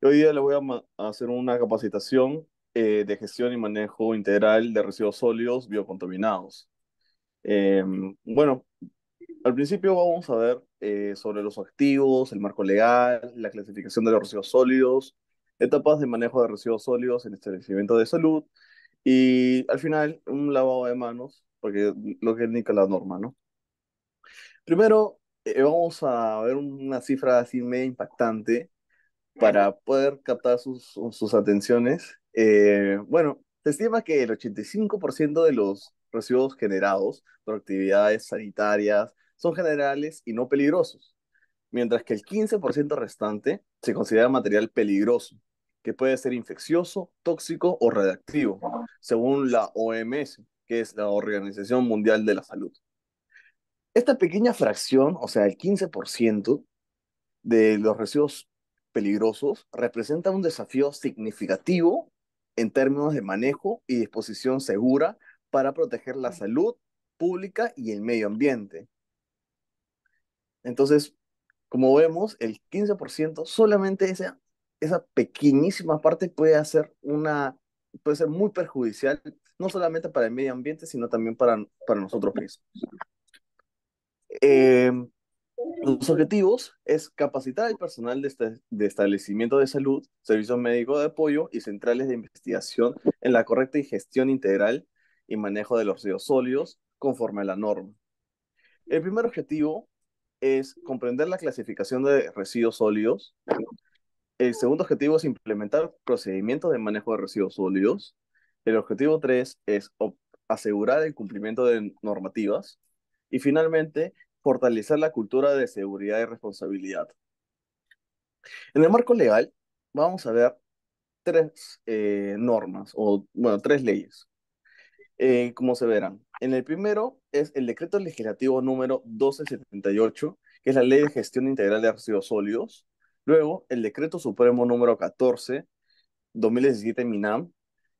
Hoy día le voy a hacer una capacitación de gestión y manejo integral de residuos sólidos biocontaminados. Eh, bueno, Al principio vamos a ver sobre los activos, el marco legal, la clasificación de los residuos sólidos, etapas de manejo de residuos sólidos en establecimiento de salud y al final un lavado de manos, porque lo que indica la norma, ¿no? Primero, vamos a ver una cifra así medio impactante para poder captar sus atenciones. Se estima que el 85% de los residuos generados por actividades sanitarias son generales y no peligrosos, mientras que el 15% restante se considera material peligroso, que puede ser infeccioso, tóxico o radiactivo, según la OMS, que es la Organización Mundial de la Salud. Esta pequeña fracción, o sea, el 15%, de los residuos peligrosos representa un desafío significativo en términos de manejo y disposición segura para proteger la salud pública y el medio ambiente. Entonces, como vemos, el 15%, solamente esa pequeñísima parte puede ser muy perjudicial, no solamente para el medio ambiente, sino también para nosotros mismos. Eh, Los objetivos es capacitar al personal de establecimiento de salud, servicios médicos de apoyo y centrales de investigación en la correcta y gestión integral y manejo de los residuos sólidos conforme a la norma. El primer objetivo es comprender la clasificación de residuos sólidos. El segundo objetivo es implementar procedimientos de manejo de residuos sólidos. El objetivo 3 es asegurar el cumplimiento de normativas. Y finalmente, fortalecer la cultura de seguridad y responsabilidad. En el marco legal, vamos a ver tres normas, o bueno, tres leyes, como se verán. En el primero es el decreto legislativo número 1278, que es la Ley de Gestión Integral de Residuos Sólidos. Luego, el decreto supremo número 14, 2017 MINAM,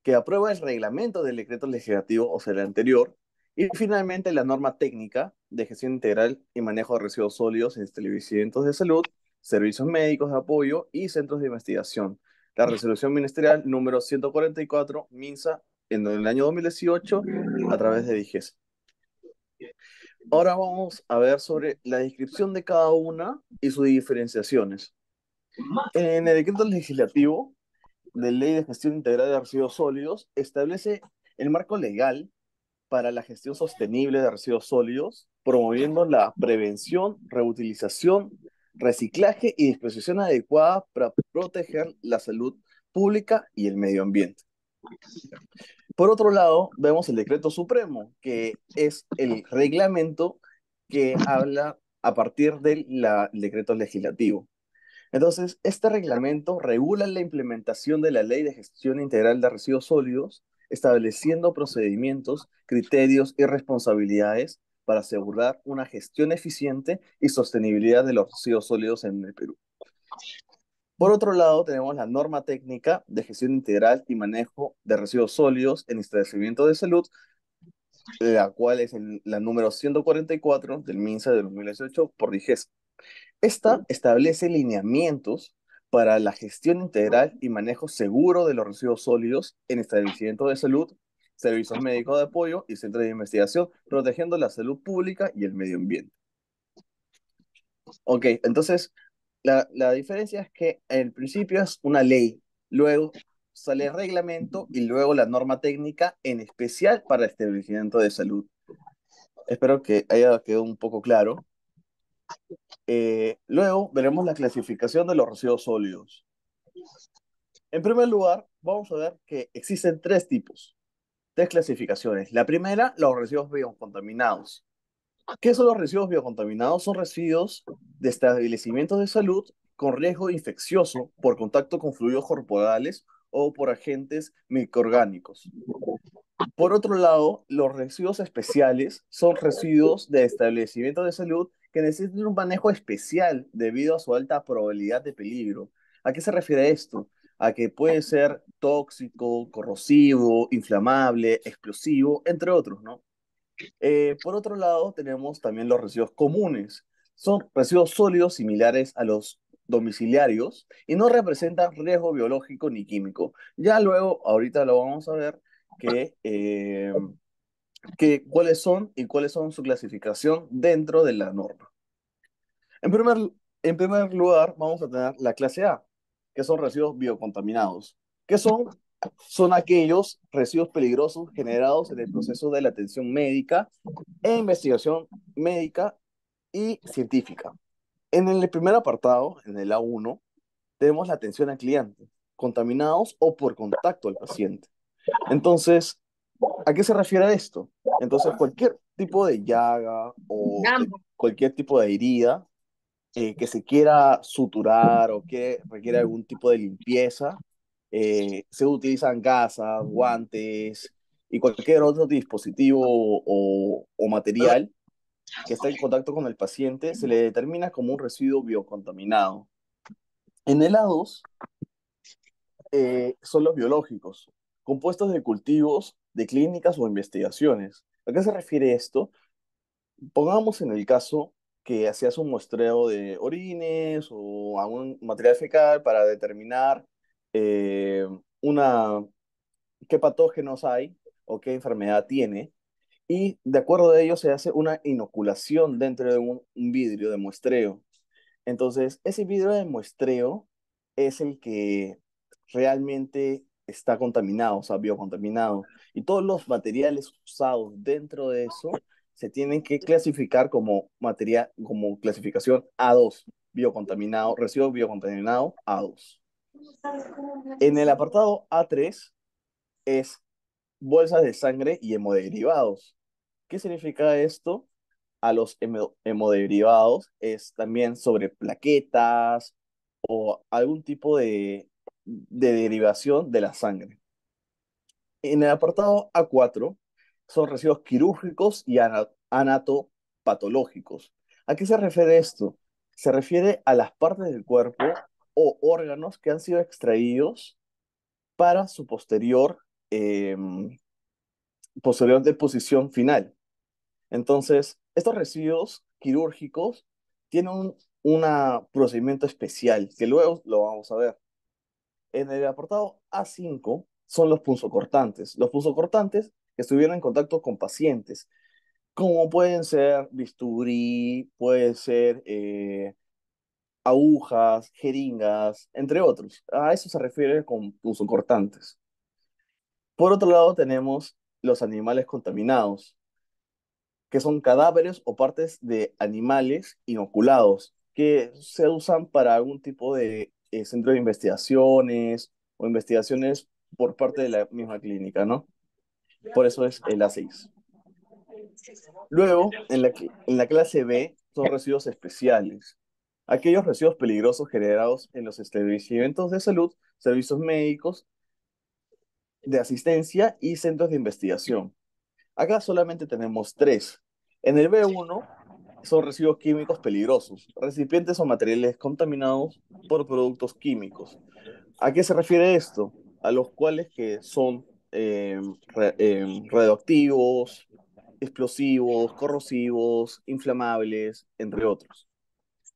que aprueba el reglamento del decreto legislativo, o sea, el anterior. Y finalmente, la norma técnica de gestión integral y manejo de residuos sólidos en establecimientos de salud, servicios médicos de apoyo y centros de investigación. La resolución ministerial número 144, MINSA, en el año 2018, a través de DIGES. Ahora vamos a ver sobre la descripción de cada una y sus diferenciaciones. En el decreto legislativo de Ley de Gestión Integral de Residuos Sólidos establece el marco legal para la gestión sostenible de residuos sólidos, promoviendo la prevención, reutilización, reciclaje y disposición adecuada para proteger la salud pública y el medio ambiente. Por otro lado, vemos el decreto supremo, que es el reglamento que habla a partir del decreto legislativo. Entonces, este reglamento regula la implementación de la Ley de Gestión Integral de Residuos Sólidos, estableciendo procedimientos, criterios y responsabilidades para asegurar una gestión eficiente y sostenibilidad de los residuos sólidos en el Perú. Por otro lado, tenemos la norma técnica de gestión integral y manejo de residuos sólidos en establecimiento de salud, la cual es la número 144 del MINSA de 2018 por DIGES. Esta establece lineamientos para la gestión integral y manejo seguro de los residuos sólidos en establecimientos de salud, servicios médicos de apoyo y centros de investigación, protegiendo la salud pública y el medio ambiente. Ok, entonces la diferencia es que el principio es una ley, luego sale el reglamento y luego la norma técnica, en especial para el establecimiento de salud. Espero que haya quedado un poco claro. Luego veremos la clasificación de los residuos sólidos. En primer lugar, vamos a ver que existen tres clasificaciones. La primera, los residuos biocontaminados. ¿Qué son los residuos biocontaminados? Son residuos de establecimientos de salud con riesgo infeccioso por contacto con fluidos corporales o por agentes microorgánicos. Por otro lado, los residuos especiales son residuos de establecimientos de salud que necesitan un manejo especial debido a su alta probabilidad de peligro. ¿A qué se refiere esto? A que puede ser tóxico, corrosivo, inflamable, explosivo, entre otros, ¿no? Por otro lado, tenemos también los residuos comunes. Son residuos sólidos similares a los domiciliarios y no representan riesgo biológico ni químico. Ya luego, ahorita lo vamos a ver, que, eh, cuáles son y cuáles son su clasificación dentro de la norma. En primer, en primer lugar, vamos a tener la clase A, que son residuos biocontaminados, que son aquellos residuos peligrosos generados en el proceso de la atención médica e investigación médica y científica. En el primer apartado, en el A1, tenemos la atención al cliente, contaminados o por contacto al paciente. Entonces, ¿a qué se refiere esto? Entonces, cualquier tipo de llaga o cualquier tipo de herida que se quiera suturar o que requiere algún tipo de limpieza, se utilizan gasas, guantes y cualquier otro dispositivo o material que está en contacto con el paciente, se le determina como un residuo biocontaminado. En el A2 son los biológicos, compuestos de cultivos, de clínicas o investigaciones. ¿A qué se refiere esto? Pongamos en el caso que hacías un muestreo de orines o algún material fecal para determinar eh, una, qué patógenos hay o qué enfermedad tiene, y de acuerdo a ello se hace una inoculación dentro de un vidrio de muestreo. Entonces, ese vidrio de muestreo es el que realmente está contaminado, o sea, biocontaminado. Y todos los materiales usados dentro de eso se tienen que clasificar como material, como clasificación A2, biocontaminado, residuo biocontaminado A2. En el apartado A3 es bolsas de sangre y hemoderivados. ¿Qué significa esto? A los hemoderivados es también sobre plaquetas o algún tipo de derivación de la sangre. En el apartado A4 son residuos quirúrgicos y anatopatológicos. ¿A qué se refiere esto? Se refiere a las partes del cuerpo o órganos que han sido extraídos para su posterior deposición final. Entonces, estos residuos quirúrgicos tienen un procedimiento especial, que luego lo vamos a ver. En el apartado A5 son los punzocortantes. Los punzocortantes que estuvieron en contacto con pacientes, como pueden ser bisturí, puede ser agujas, jeringas, entre otros. A eso se refiere con punzocortantes. Por otro lado, tenemos los animales contaminados, que son cadáveres o partes de animales inoculados, que se usan para algún tipo de centro de investigaciones o investigaciones por parte de la misma clínica, ¿no? Por eso es el A6. Luego, en la clase B, son residuos especiales. Aquellos residuos peligrosos generados en los establecimientos de salud, servicios médicos, de asistencia y centros de investigación. Acá solamente tenemos tres. En el B1 son residuos químicos peligrosos, recipientes o materiales contaminados por productos químicos. ¿A qué se refiere esto? A los cuales que son radioactivos, explosivos, corrosivos, inflamables, entre otros.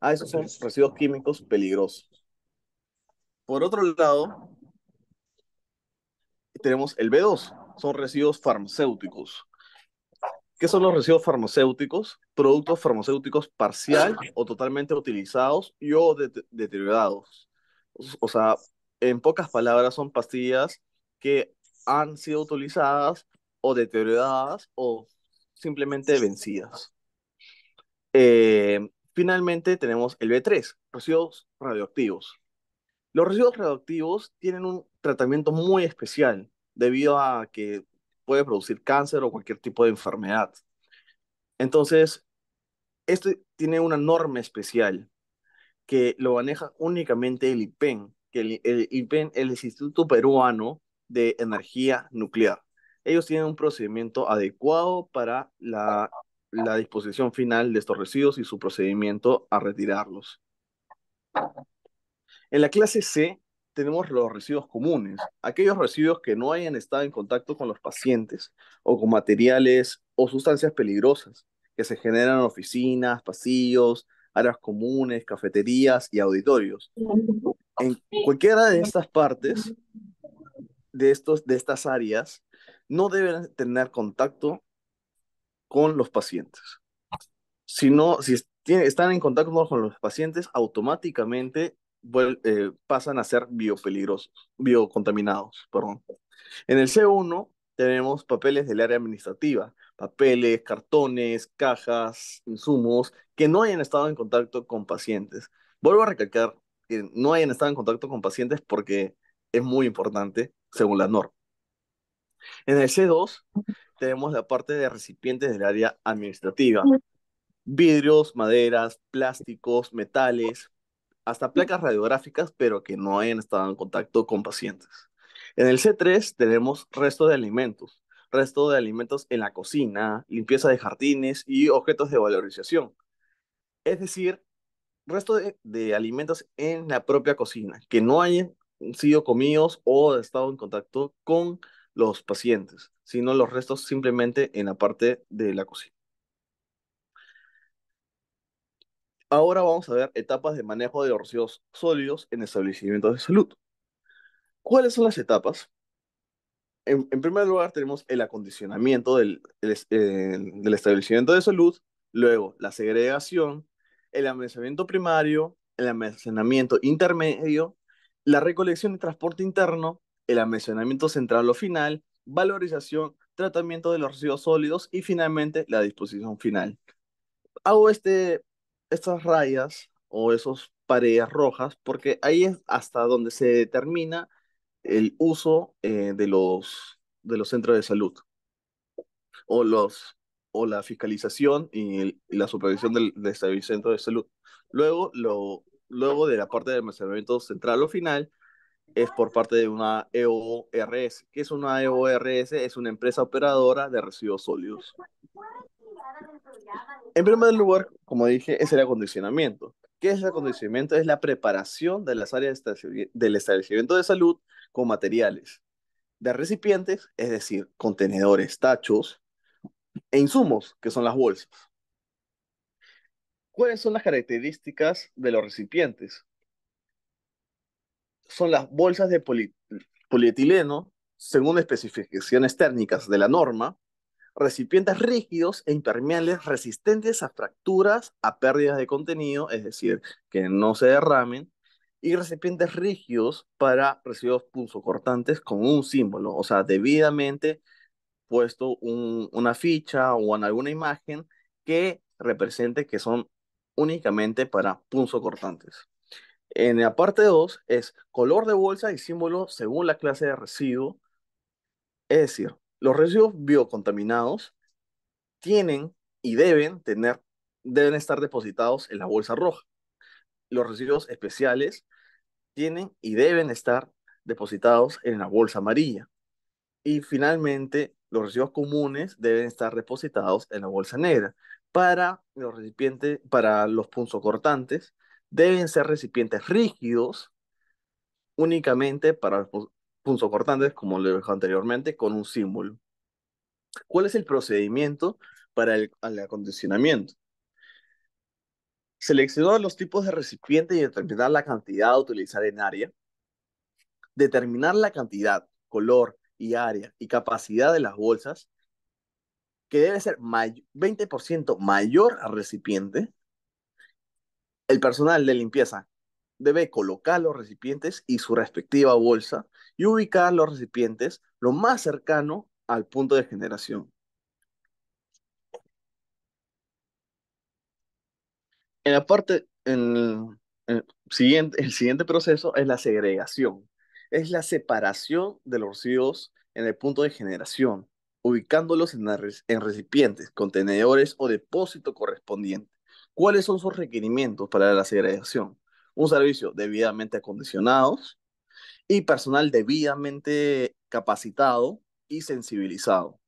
A esos son residuos químicos peligrosos. Por otro lado, tenemos el B2, son residuos farmacéuticos. ¿Qué son los residuos farmacéuticos? Productos farmacéuticos parcial o totalmente utilizados y o deteriorados. O sea, en pocas palabras, son pastillas que han sido utilizadas o deterioradas o simplemente vencidas. Finalmente tenemos el B3, residuos radioactivos. Los residuos radioactivos tienen un tratamiento muy especial debido a que puede producir cáncer o cualquier tipo de enfermedad. Entonces, este tiene una norma especial que lo maneja únicamente el IPEN, que el IPEN es el Instituto Peruano de Energía Nuclear. Ellos tienen un procedimiento adecuado para la disposición final de estos residuos y su procedimiento a retirarlos. En la clase C tenemos los residuos comunes, aquellos residuos que no hayan estado en contacto con los pacientes o con materiales o sustancias peligrosas que se generan en oficinas, pasillos, áreas comunes, cafeterías y auditorios. En cualquiera de estas partes, de estas áreas, no deben tener contacto con los pacientes. Si están en contacto con los pacientes, automáticamente pasan a ser biopeligrosos, biocontaminados, perdón. En el C1 tenemos papeles del área administrativa, papeles, cartones, cajas, insumos que no hayan estado en contacto con pacientes. Vuelvo a recalcar que no hayan estado en contacto con pacientes porque es muy importante según la norma. En el C2 tenemos la parte de recipientes del área administrativa, vidrios, maderas, plásticos, metales, hasta placas radiográficas, pero que no hayan estado en contacto con pacientes. En el C3 tenemos resto de alimentos en la cocina, limpieza de jardines y objetos de valorización. Es decir, resto de alimentos en la propia cocina, que no hayan sido comidos o estado en contacto con los pacientes, sino los restos simplemente en la parte de la cocina. Ahora vamos a ver etapas de manejo de los residuos sólidos en establecimientos de salud. ¿Cuáles son las etapas? En primer lugar, tenemos el acondicionamiento del establecimiento de salud, luego la segregación, el almacenamiento primario, el almacenamiento intermedio, la recolección y transporte interno, el almacenamiento central o final, valorización, tratamiento de los residuos sólidos y finalmente la disposición final. Hago estas rayas o esos paredes rojas porque ahí es hasta donde se determina el uso de los centros de salud o, los, o la fiscalización y la supervisión del establecimiento de salud. Luego de la parte de almacenamiento central o final es por parte de una EORS. ¿Qué es una EORS? Es una empresa operadora de residuos sólidos. En primer lugar, como dije, es el acondicionamiento. ¿Qué es el acondicionamiento? Es la preparación de las áreas del establecimiento de salud con materiales de recipientes, es decir, contenedores, tachos, e insumos, que son las bolsas. ¿Cuáles son las características de los recipientes? Son las bolsas de polietileno, según especificaciones técnicas de la norma, recipientes rígidos e impermeables resistentes a fracturas, a pérdidas de contenido, es decir, que no se derramen, y recipientes rígidos para residuos punzocortantes con un símbolo, o sea, debidamente puesto una ficha o en alguna imagen que represente que son únicamente para punzocortantes. En la parte 2 es color de bolsa y símbolo según la clase de residuo, es decir, los residuos biocontaminados tienen y deben estar depositados en la bolsa roja. Los residuos especiales tienen y deben estar depositados en la bolsa amarilla. Y finalmente, los residuos comunes deben estar depositados en la bolsa negra. Para los punzocortantes, deben ser recipientes rígidos únicamente para los punzocortantes, como lo dije anteriormente, con un símbolo. ¿Cuál es el procedimiento para el acondicionamiento? Seleccionar los tipos de recipiente y determinar la cantidad a utilizar en área. Determinar la cantidad, color y área y capacidad de las bolsas, que debe ser 20% mayor al recipiente. El personal de limpieza debe colocar los recipientes y su respectiva bolsa y ubicar los recipientes lo más cercano al punto de generación. En la parte, el siguiente proceso es la segregación. Es la separación de los residuos en el punto de generación, ubicándolos en recipientes, contenedores o depósito correspondiente. ¿Cuáles son sus requerimientos para la segregación? Un servicio debidamente acondicionado y personal debidamente capacitado y sensibilizado.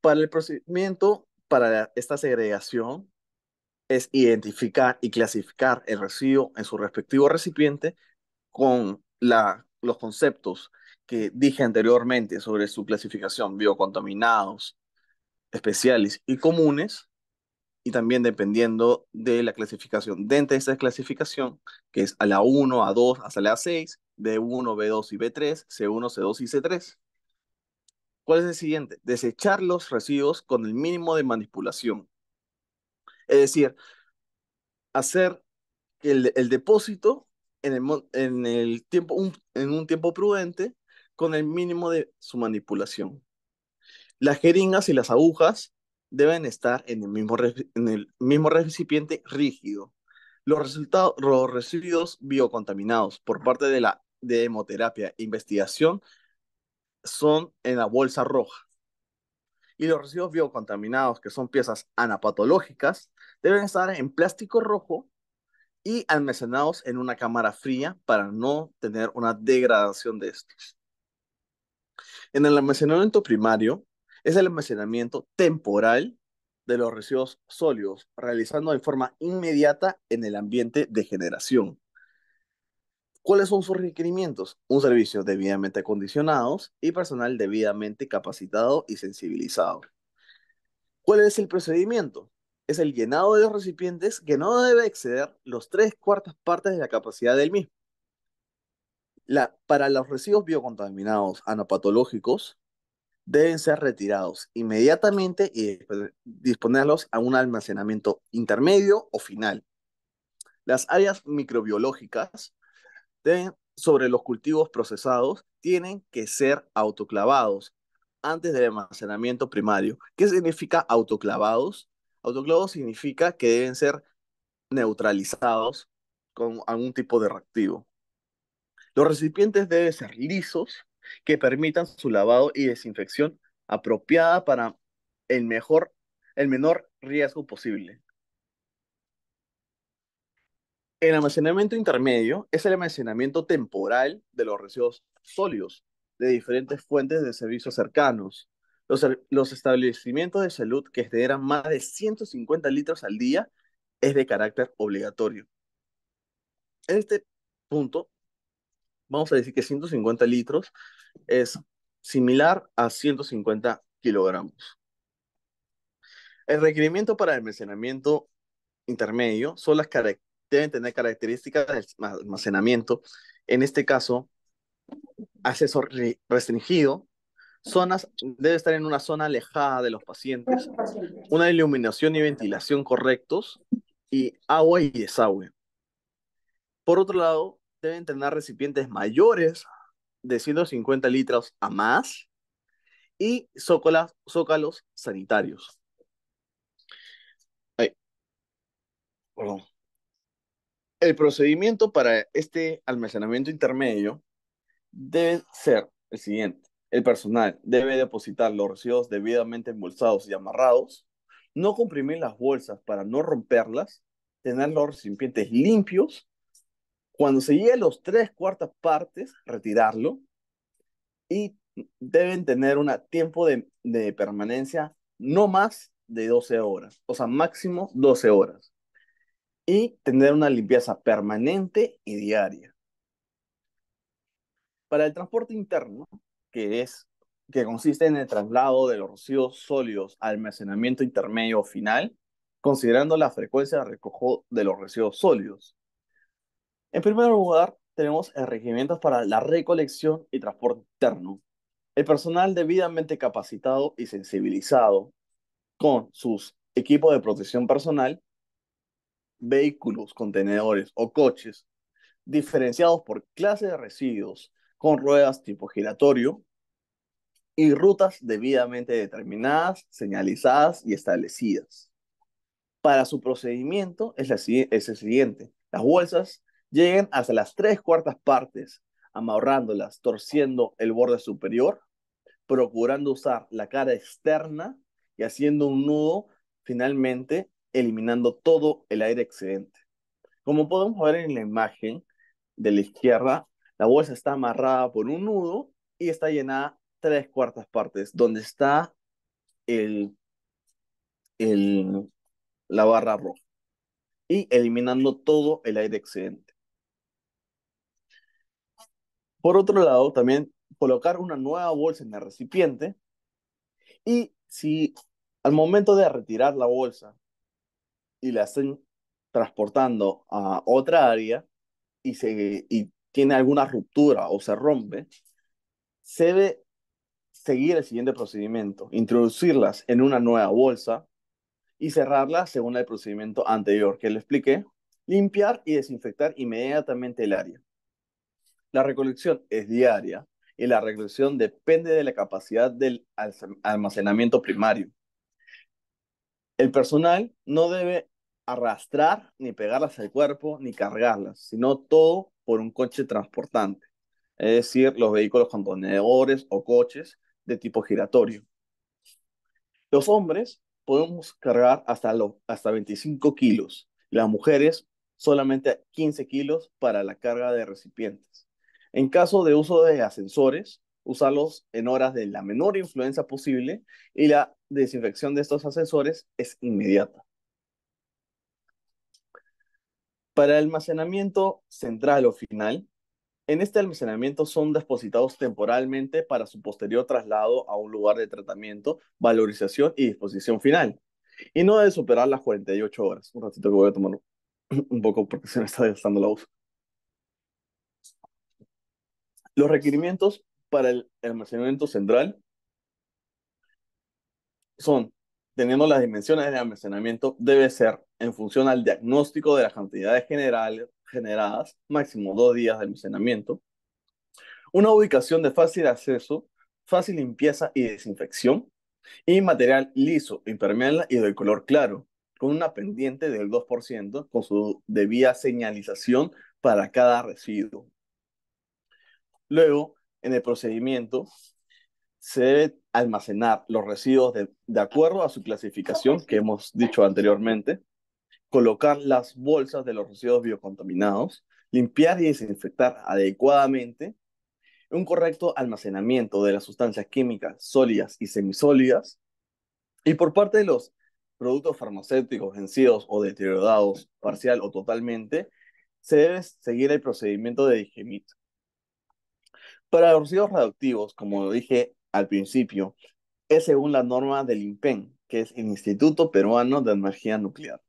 Para el procedimiento, para esta segregación, es identificar y clasificar el residuo en su respectivo recipiente con los conceptos que dije anteriormente sobre su clasificación, biocontaminados, especiales y comunes, y también dependiendo de la clasificación. Dentro de esta clasificación, que es a la 1, A2, hasta la A6, B1, B2 y B3, C1, C2 y C3. ¿Cuál es el siguiente? Desechar los residuos con el mínimo de manipulación. Es decir, hacer que el depósito en el tiempo, en un tiempo prudente con el mínimo de su manipulación. Las jeringas y las agujas deben estar en el mismo recipiente rígido. Los residuos biocontaminados por parte de la de hemoterapia e investigación son en la bolsa roja. Y los residuos biocontaminados, que son piezas anapatológicas, deben estar en plástico rojo y almacenados en una cámara fría para no tener una degradación de estos. En el almacenamiento primario es el almacenamiento temporal de los residuos sólidos, realizando de forma inmediata en el ambiente de generación. ¿Cuáles son sus requerimientos? Un servicio debidamente acondicionado y personal debidamente capacitado y sensibilizado. ¿Cuál es el procedimiento? Es el llenado de los recipientes que no debe exceder los tres cuartas partes de la capacidad del mismo. Para los residuos biocontaminados anapatológicos, deben ser retirados inmediatamente y disponerlos a un almacenamiento intermedio o final. Las áreas microbiológicas sobre los cultivos procesados tienen que ser autoclavados antes del almacenamiento primario. ¿Qué significa autoclavados? Autoclavados significa que deben ser neutralizados con algún tipo de reactivo. Los recipientes deben ser lisos, que permitan su lavado y desinfección apropiada para el mejor, el menor riesgo posible. El almacenamiento intermedio es el almacenamiento temporal de los residuos sólidos de diferentes fuentes de servicios cercanos. Los establecimientos de salud que generan más de 150 litros al día es de carácter obligatorio. En este punto, vamos a decir que 150 litros es similar a 150 kilogramos. El requerimiento para almacenamiento intermedio son deben tener características de almacenamiento, en este caso, acceso restringido, debe estar en una zona alejada de los pacientes, una iluminación y ventilación correctos y agua y desagüe. Por otro lado, deben tener recipientes mayores de 150 litros a más y zócalos sanitarios. Ay, perdón. El procedimiento para este almacenamiento intermedio debe ser el siguiente. El personal debe depositar los residuos debidamente embolsados y amarrados, no comprimir las bolsas para no romperlas, tener los recipientes limpios. Cuando se llegue a los tres cuartas partes, retirarlo y deben tener un tiempo de permanencia no más de 12 horas, o sea, máximo 12 horas. Y tener una limpieza permanente y diaria. Para el transporte interno, que es que consiste en el traslado de los residuos sólidos al almacenamiento intermedio o final, considerando la frecuencia de recojo de los residuos sólidos. En primer lugar, tenemos el requerimientos para la recolección y transporte interno. El personal debidamente capacitado y sensibilizado con sus equipos de protección personal, vehículos, contenedores o coches diferenciados por clase de residuos con ruedas tipo giratorio y rutas debidamente determinadas, señalizadas y establecidas. Para su procedimiento es el siguiente. Las bolsas lleguen hasta las tres cuartas partes, amarrándolas, torciendo el borde superior, procurando usar la cara externa y haciendo un nudo, finalmente eliminando todo el aire excedente. Como podemos ver en la imagen de la izquierda, la bolsa está amarrada por un nudo y está llenada tres cuartas partes, donde está el, el, la barra roja y eliminando todo el aire excedente. Por otro lado, también colocar una nueva bolsa en el recipiente y si al momento de retirar la bolsa y la estén transportando a otra área y tiene alguna ruptura o se rompe, se debe seguir el siguiente procedimiento: introducirlas en una nueva bolsa y cerrarlas según el procedimiento anterior que le expliqué, limpiar y desinfectar inmediatamente el área. La recolección es diaria y la recolección depende de la capacidad del almacenamiento primario. El personal no debe arrastrar ni pegarlas al cuerpo ni cargarlas, sino todo por un coche transportante, es decir, los vehículos contenedores o coches de tipo giratorio. Los hombres podemos cargar hasta 25 kilos, las mujeres solamente 15 kilos para la carga de recipientes. En caso de uso de ascensores, usarlos en horas de la menor influencia posible y la desinfección de estos ascensores es inmediata. Para el almacenamiento central o final, en este almacenamiento son depositados temporalmente para su posterior traslado a un lugar de tratamiento, valorización y disposición final. Y no debe superar las 48 horas. Un ratito que voy a tomar un poco porque se me está gastando la voz. Los requerimientos para el almacenamiento central son, teniendo las dimensiones del almacenamiento, debe ser en función al diagnóstico de las cantidades generadas, máximo 2 días de almacenamiento, una ubicación de fácil acceso, fácil limpieza y desinfección, y material liso, impermeable y de color claro, con una pendiente del 2% con su debida señalización para cada residuo. Luego, en el procedimiento, se debe almacenar los residuos de acuerdo a su clasificación que hemos dicho anteriormente, colocar las bolsas de los residuos biocontaminados, limpiar y desinfectar adecuadamente, un correcto almacenamiento de las sustancias químicas sólidas y semisólidas, y por parte de los productos farmacéuticos vencidos o deteriorados parcial o totalmente, se debe seguir el procedimiento de digemito. Para los residuos radioactivos, como lo dije al principio, es según la norma del INPEN, que es el Instituto Peruano de Energía Nuclear.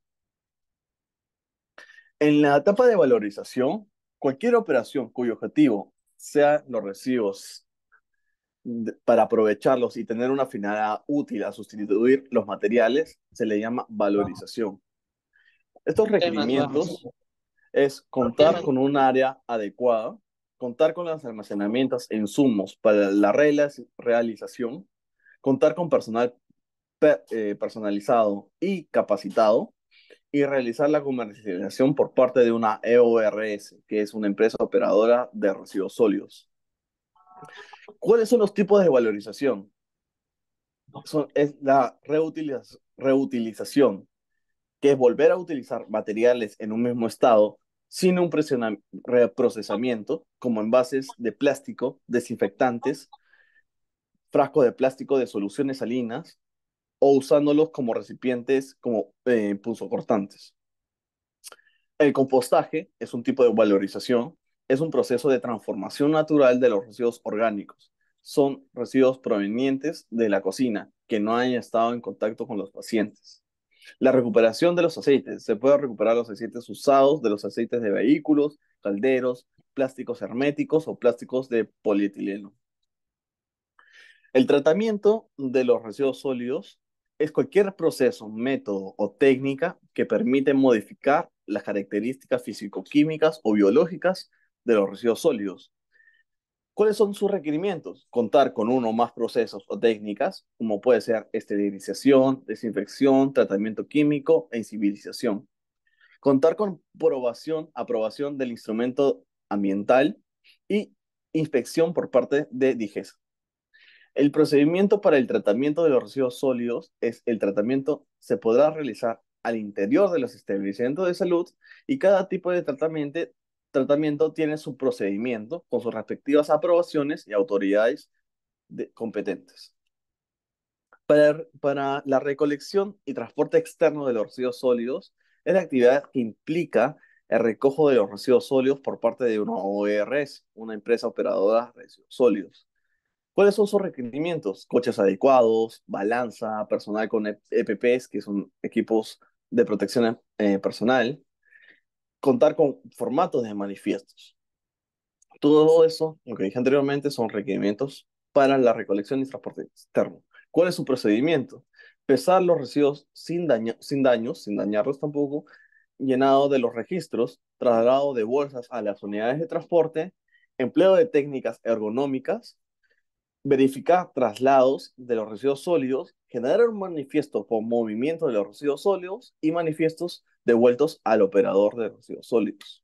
En la etapa de valorización, cualquier operación cuyo objetivo sea los residuos para aprovecharlos y tener una finalidad útil a sustituir los materiales, se le llama valorización. Estos Temas bajos. requerimientos es contar con un área adecuada, contar con los almacenamientos e insumos para la realización, contar con personal personalizado y capacitado, y realizar la comercialización por parte de una EORS, que es una empresa operadora de residuos sólidos. ¿Cuáles son los tipos de valorización? Es la reutilización, que es volver a utilizar materiales en un mismo estado sin un reprocesamiento, como envases de plástico, desinfectantes, frascos de plástico de soluciones salinas, o usándolos como recipientes como punzocortantes. El compostaje es un tipo de valorización, es un proceso de transformación natural de los residuos orgánicos. Son residuos provenientes de la cocina que no hayan estado en contacto con los pacientes. La recuperación de los aceites. Se puede recuperar los aceites usados de los aceites de vehículos, calderos, plásticos herméticos o plásticos de polietileno. El tratamiento de los residuos sólidos es cualquier proceso, método o técnica que permite modificar las características físico-químicas o biológicas de los residuos sólidos. ¿Cuáles son sus requerimientos? Contar con uno o más procesos o técnicas, como puede ser esterilización, desinfección, tratamiento químico e invisibilización. Contar con aprobación del instrumento ambiental y inspección por parte de DIGESA. El procedimiento para el tratamiento de los residuos sólidos es el tratamiento se podrá realizar al interior de los establecimientos de salud y cada tipo de tratamiento tiene su procedimiento con sus respectivas aprobaciones y autoridades competentes. Para la recolección y transporte externo de los residuos sólidos, es la actividad que implica el recojo de los residuos sólidos por parte de una ORS, una empresa operadora de residuos sólidos. ¿Cuáles son sus requerimientos? Coches adecuados, balanza, personal con EPPs, que son equipos de protección personal, contar con formatos de manifiestos. Todo eso, lo que dije anteriormente, son requerimientos para la recolección y transporte externo. ¿Cuál es su procedimiento? Pesar los residuos sin dañarlos tampoco, llenado de los registros, traslado de bolsas a las unidades de transporte, empleo de técnicas ergonómicas, verificar traslados de los residuos sólidos, generar un manifiesto con movimiento de los residuos sólidos y manifiestos devueltos al operador de residuos sólidos.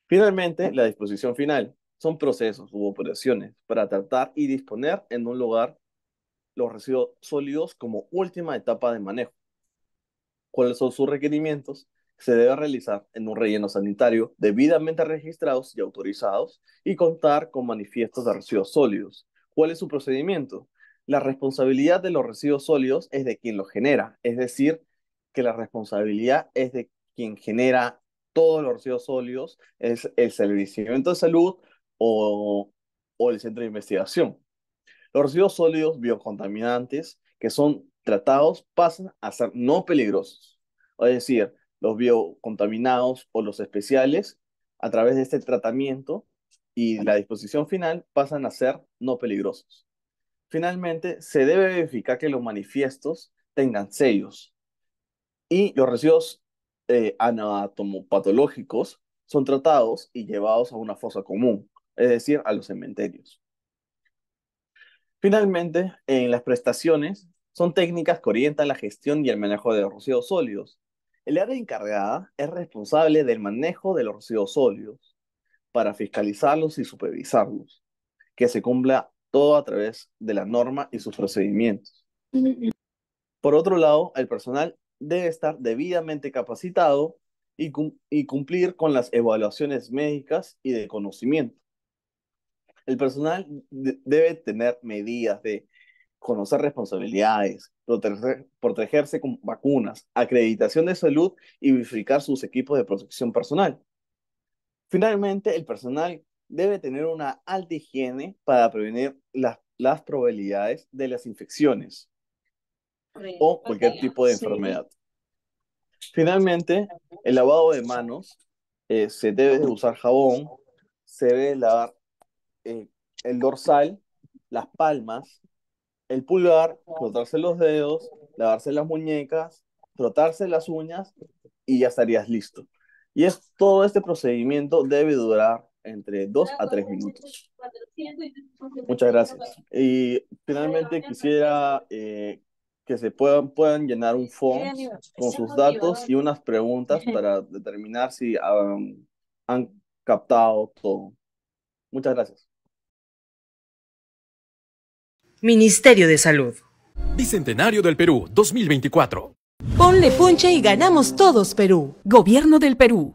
Finalmente, la disposición final son procesos u operaciones para tratar y disponer en un lugar los residuos sólidos como última etapa de manejo. ¿Cuáles son sus requerimientos? Se debe realizar en un relleno sanitario debidamente registrados y autorizados y contar con manifiestos de residuos sólidos. ¿Cuál es su procedimiento? La responsabilidad de los residuos sólidos es de quien los genera, es decir, que la responsabilidad es de quien genera todos los residuos sólidos, es el establecimiento de salud o, o el centro de investigación. Los residuos sólidos biocontaminantes que son tratados pasan a ser no peligrosos. Es decir, los biocontaminados o los especiales, a través de este tratamiento y la disposición final, pasan a ser no peligrosos. Finalmente, se debe verificar que los manifiestos tengan sellos y los residuos anatomopatológicos son tratados y llevados a una fosa común, es decir, a los cementerios. Finalmente, en las prestaciones son técnicas que orientan la gestión y el manejo de los residuos sólidos. El área encargada es responsable del manejo de los residuos sólidos para fiscalizarlos y supervisarlos, que se cumpla todo a través de la norma y sus procedimientos. Por otro lado, el personal debe estar debidamente capacitado y cumplir con las evaluaciones médicas y de conocimiento. El personal debe tener medidas de conocer responsabilidades, protegerse con vacunas, acreditación de salud y verificar sus equipos de protección personal. Finalmente, el personal debe tener una alta higiene para prevenir las probabilidades de las infecciones o cualquier tipo de enfermedad. Finalmente, el lavado de manos, se debe de usar jabón, se debe lavar eh, el dorsal, las palmas, el pulgar, frotarse los dedos, lavarse las muñecas, frotarse las uñas y ya estarías listo. Todo este procedimiento debe durar entre 2 a 3 minutos. Muchas gracias. Y finalmente quisiera que se puedan llenar un form con sus datos y unas preguntas para determinar si han captado todo. Muchas gracias. Ministerio de Salud. Bicentenario del Perú 2024. Ponle punche y ganamos todos, Perú. Gobierno del Perú.